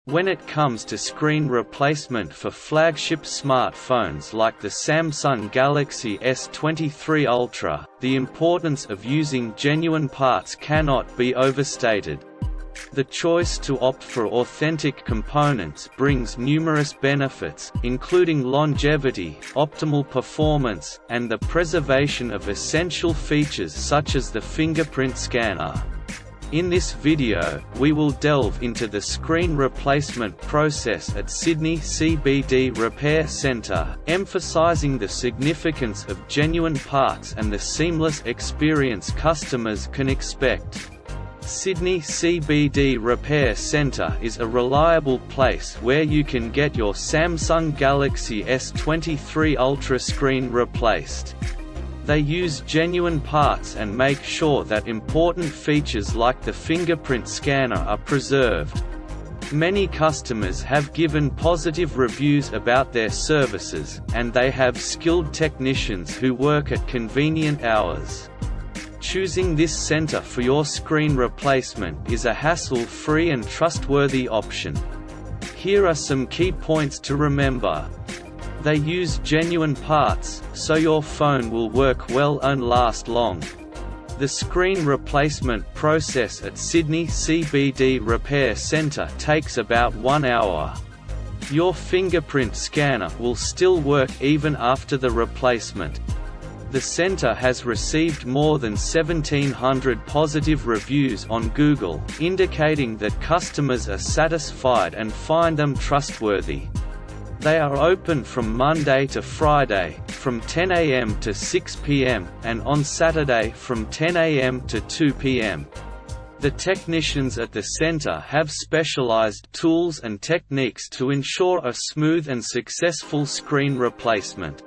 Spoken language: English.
When it comes to screen replacement for flagship smartphones like the Samsung Galaxy S23 Ultra, the importance of using genuine parts cannot be overstated. The choice to opt for authentic components brings numerous benefits, including longevity, optimal performance, and the preservation of essential features such as the fingerprint scanner. In this video, we will delve into the screen replacement process at Sydney CBD Repair Centre, emphasising the significance of genuine parts and the seamless experience customers can expect. Sydney CBD Repair Centre is a reliable place where you can get your Samsung Galaxy S23 Ultra screen replaced. They use genuine parts and make sure that important features like the fingerprint scanner are preserved. Many customers have given positive reviews about their services, and they have skilled technicians who work at convenient hours. Choosing this center for your screen replacement is a hassle-free and trustworthy option. Here are some key points to remember. They use genuine parts, so your phone will work well and last long. The screen replacement process at Sydney CBD Repair Centre takes about 1 hour. Your fingerprint scanner will still work even after the replacement. The centre has received more than 1,700 positive reviews on Google, indicating that customers are satisfied and find them trustworthy. They are open from Monday to Friday, from 10 a.m. to 6 p.m., and on Saturday from 10 a.m. to 2 p.m. The technicians at the centre have specialised tools and techniques to ensure a smooth and successful screen replacement.